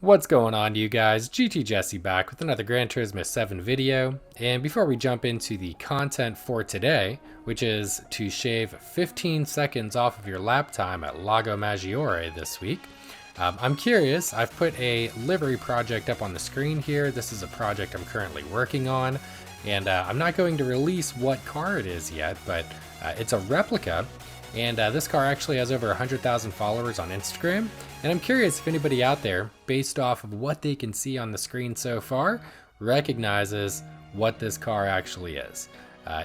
What's going on, you guys? GT Jesse back with another Gran Turismo 7 video. And before we jump into the content for today, which is to shave 15 seconds off of your lap time at Lago Maggiore this week, I'm curious. I've put a livery project up on the screen here. This is a project I'm currently working on, and I'm not going to release what car it is yet, but it's a replica. And this car actually has over 100,000 followers on Instagram. And I'm curious if anybody out there, based off of what they can see on the screen so far, recognizes what this car actually is.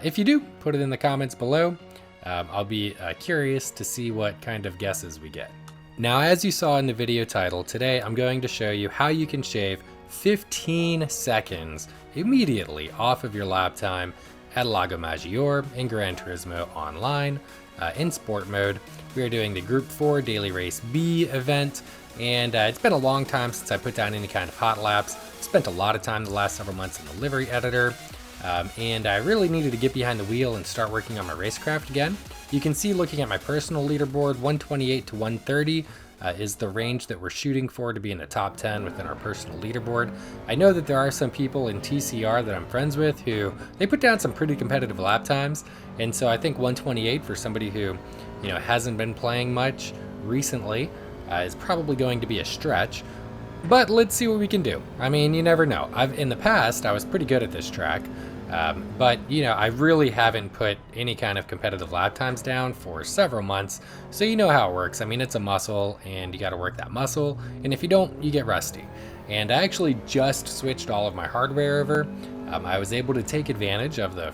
If you do, put it in the comments below. I'll be curious to see what kind of guesses we get. Now, as you saw in the video title, today I'm going to show you how you can shave 15 seconds immediately off of your lap time at Lago Maggiore in Gran Turismo Online. In sport mode, we are doing the Group 4 Daily Race B event, and it's been a long time since I put down any kind of hot laps. Spent a lot of time the last several months in the livery editor, and I really needed to get behind the wheel and start working on my racecraft again. You can see, looking at my personal leaderboard, 128 to 130 is the range that we're shooting for to be in the top 10 within our personal leaderboard. I know that there are some people in TCR that I'm friends with who they put down some pretty competitive lap times, and so I think 128 for somebody who, you know, hasn't been playing much recently is probably going to be a stretch. But let's see what we can do. I mean, you never know. In the past I was pretty good at this track. But you know, I really haven't put any kind of competitive lap times down for several months, so you know how it works. I mean, it's a muscle and you got to work that muscle, and if you don't, you get rusty. And I actually just switched all of my hardware over. I was able to take advantage of the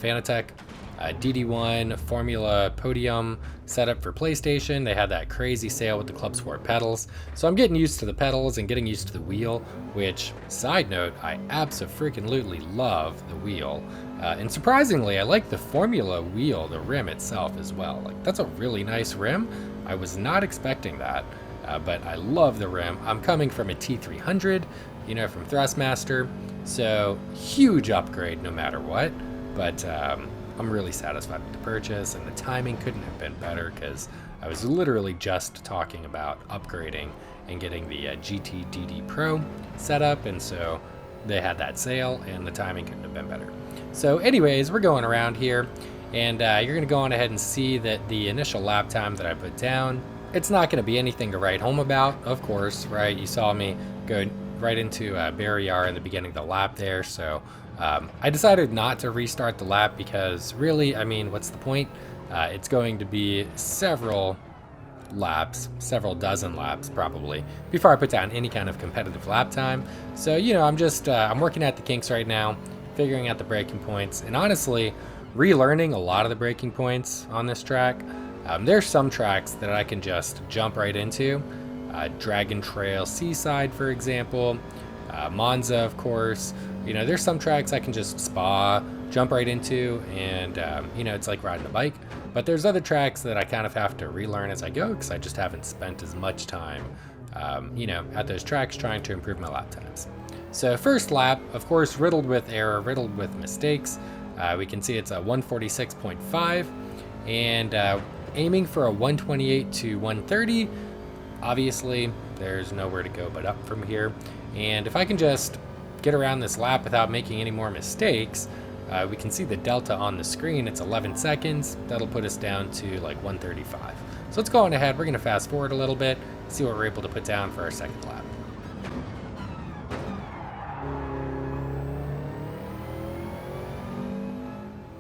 Fanatec DD1 Formula Podium setup for PlayStation. They had that crazy sale with the Club Sport pedals, so I'm getting used to the pedals and getting used to the wheel, which, side note, I abso-freaking-lutely love the wheel. And surprisingly, I like the Formula wheel, the rim itself as well. Like, that's a really nice rim. I was not expecting that, but I love the rim. I'm coming from a T300, you know, from Thrustmaster, so huge upgrade no matter what, but I'm really satisfied with the purchase, and the timing couldn't have been better because I was literally just talking about upgrading and getting the GT DD Pro set up, and so they had that sale and the timing couldn't have been better. So anyways, we're going around here, and you're going to go on ahead and see that the initial lap time that I put down, it's not going to be anything to write home about, of course, right? You saw me go right into Barrier in the beginning of the lap there, so I decided not to restart the lap because really, I mean, what's the point? It's going to be several laps, several dozen laps probably, before I put down any kind of competitive lap time. So, you know, I'm working at the kinks right now, figuring out the braking points, and honestly, relearning a lot of the braking points on this track. There's some tracks that I can just jump right into. Dragon Trail Seaside, for example, Monza, of course. You know, there's some tracks I can just jump right into, and you know, it's like riding a bike. But there's other tracks that I kind of have to relearn as I go because I just haven't spent as much time, you know, at those tracks trying to improve my lap times. So first lap, of course, riddled with error, riddled with mistakes. We can see it's a 146.5, and aiming for a 128 to 130. Obviously, there's nowhere to go but up from here. And if I can just get around this lap without making any more mistakes, we can see the delta on the screen. It's 11 seconds. That'll put us down to like 135. So let's go on ahead. We're going to fast forward a little bit, see what we're able to put down for our second lap.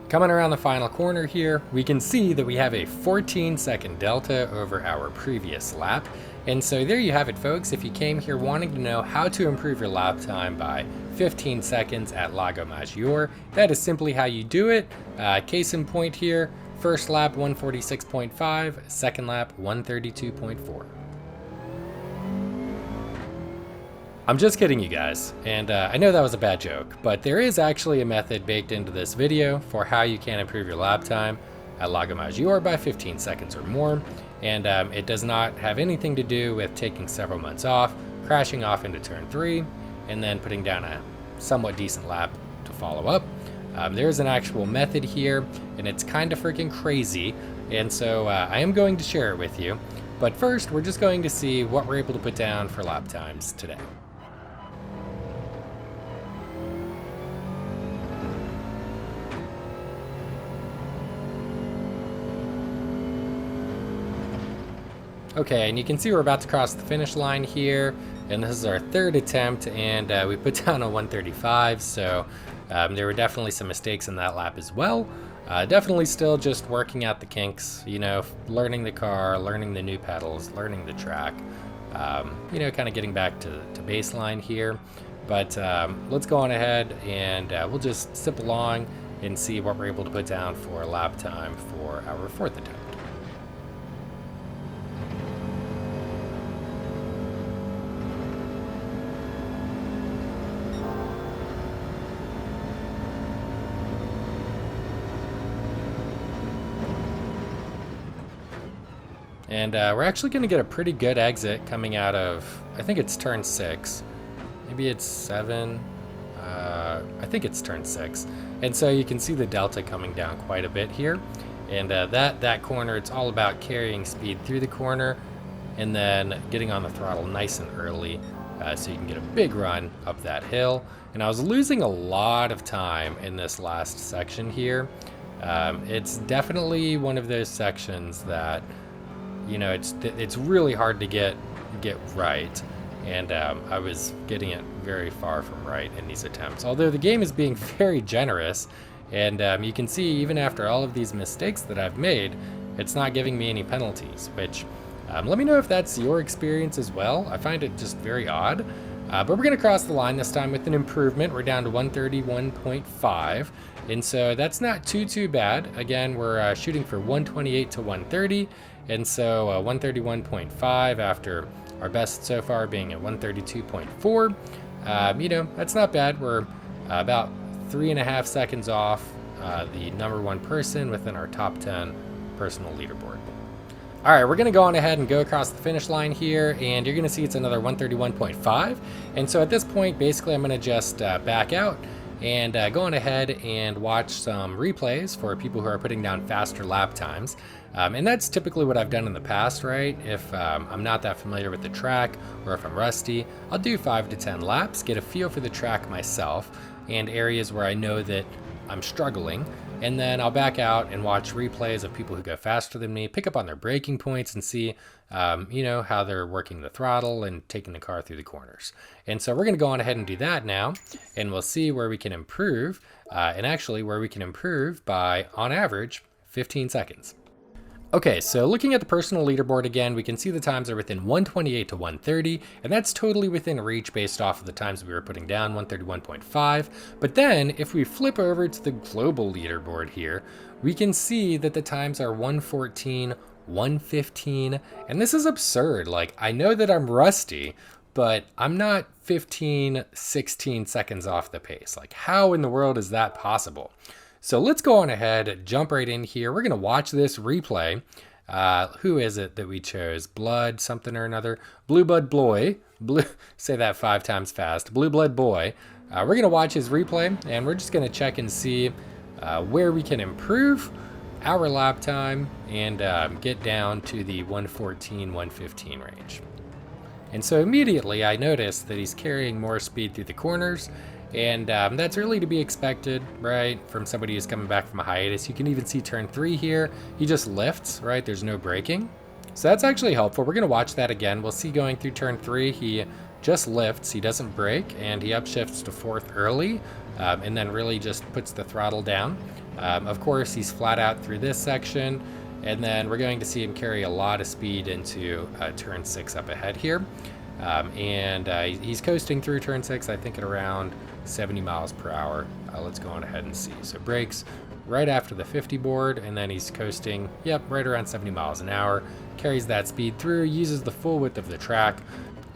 Coming around the final corner here, we can see that we have a 14-second delta over our previous lap. And so there you have it, folks. If you came here wanting to know how to improve your lap time by 15 seconds at Lago Maggiore, that is simply how you do it. Case in point here, first lap 146.5, second lap 132.4. I'm just kidding, you guys, and I know that was a bad joke, but there is actually a method baked into this video for how you can improve your lap time at Lago Maggiore by 15 seconds or more, and it does not have anything to do with taking several months off, crashing off into turn 3, and then putting down a somewhat decent lap to follow up. There's an actual method here, and it's kind of freaking crazy, and so I am going to share it with you. But first, we're just going to see what we're able to put down for lap times today. Okay, and you can see we're about to cross the finish line here, and this is our third attempt, and we put down a 135, so there were definitely some mistakes in that lap as well. Definitely still just working out the kinks, you know, learning the car, learning the new pedals, learning the track, you know, kind of getting back to baseline here. But let's go on ahead and we'll just zip along and see what we're able to put down for lap time for our fourth attempt. And we're actually going to get a pretty good exit coming out of, I think it's turn 6. Maybe it's 7. I think it's turn 6. And so you can see the delta coming down quite a bit here. And that corner, it's all about carrying speed through the corner and then getting on the throttle nice and early so you can get a big run up that hill. And I was losing a lot of time in this last section here. It's definitely one of those sections that, you know, it's really hard to get right, and I was getting it very far from right in these attempts. Although the game is being very generous, and you can see even after all of these mistakes that I've made, it's not giving me any penalties, which let me know if that's your experience as well. I find it just very odd. But we're going to cross the line this time with an improvement. We're down to 131.5, and so that's not too bad. Again, we're shooting for 128 to 130, and so 131.5 after our best so far being at 132.4. You know, that's not bad. We're about 3.5 seconds off the #1 person within our top 10 personal leaderboard. All right, we're going to go on ahead and go across the finish line here, and you're going to see it's another 131.5. And so at this point, basically, I'm going to just back out and go on ahead and watch some replays for people who are putting down faster lap times. And that's typically what I've done in the past, right? If I'm not that familiar with the track or if I'm rusty, I'll do 5 to 10 laps, get a feel for the track myself and areas where I know that I'm struggling. And then I'll back out and watch replays of people who go faster than me, pick up on their braking points and see, you know, how they're working the throttle and taking the car through the corners. And so we're going to go on ahead and do that now, and we'll see where we can improve, and actually where we can improve by, on average, 15 seconds. Okay, so looking at the personal leaderboard again, we can see the times are within 128 to 130, and that's totally within reach based off of the times we were putting down, 131.5. But then if we flip over to the global leaderboard here, we can see that the times are 114, 115, and this is absurd. Like, I know that I'm rusty, but I'm not 15, 16 seconds off the pace. Like, how in the world is that possible? So let's go on ahead, jump right in here. We're going to watch this replay. Who is it that we chose? Blood something or another. Blue Blood Boy. Say that 5 times fast. Blue Blood Boy. We're going to watch his replay, and we're just going to check and see where we can improve our lap time and get down to the 114, 115 range. And so immediately I noticed that he's carrying more speed through the corners. And that's really to be expected, right, from somebody who's coming back from a hiatus. You can even see turn 3 here. He just lifts, right? There's no braking. So that's actually helpful. We're going to watch that again. We'll see going through turn 3, he just lifts. He doesn't brake, and he upshifts to 4th early, and then really just puts the throttle down. Of course, he's flat out through this section, and then we're going to see him carry a lot of speed into turn 6 up ahead here. And he's coasting through turn 6, I think at around 70 miles per hour. Let's go on ahead and see. So brakes right after the 50 board, and then he's coasting, yep, right around 70 miles an hour. Carries that speed through, uses the full width of the track.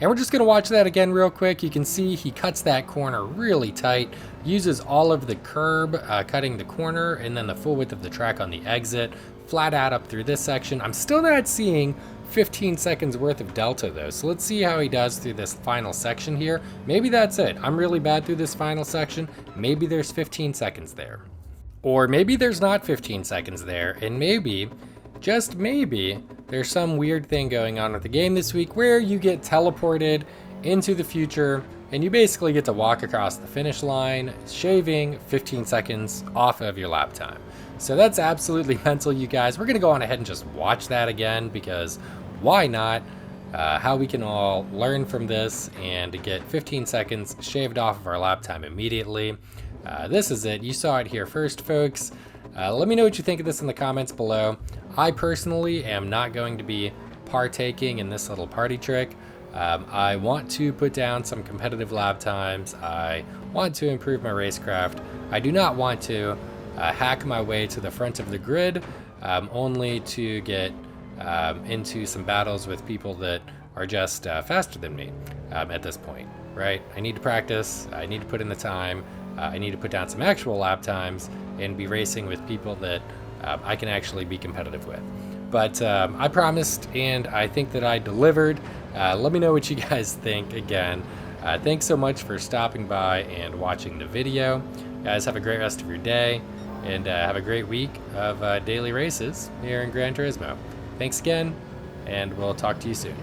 And we're just going to watch that again real quick. You can see he cuts that corner really tight, uses all of the curb cutting the corner, and then the full width of the track on the exit, flat out up through this section. I'm still not seeing 15 seconds worth of delta though, so let's see how he does through this final section here. Maybe that's it. I'm really bad through this final section. Maybe there's 15 seconds there. Or maybe there's not 15 seconds there, and maybe just maybe, there's some weird thing going on with the game this week where you get teleported into the future and you basically get to walk across the finish line, shaving 15 seconds off of your lap time. So that's absolutely mental, you guys. We're going to go on ahead and just watch that again because why not? How we can all learn from this and get 15 seconds shaved off of our lap time immediately. This is it. You saw it here first, folks. Let me know what you think of this in the comments below. I personally am not going to be partaking in this little party trick. I want to put down some competitive lap times. I want to improve my racecraft. I do not want to hack my way to the front of the grid only to get into some battles with people that are just faster than me at this point, right? I need to practice. I need to put in the time. I need to put down some actual lap times and be racing with people that I can actually be competitive with. But I promised, and I think that I delivered. Let me know what you guys think again. Thanks so much for stopping by and watching the video. Guys, have a great rest of your day, and have a great week of daily races here in Gran Turismo. Thanks again, and we'll talk to you soon.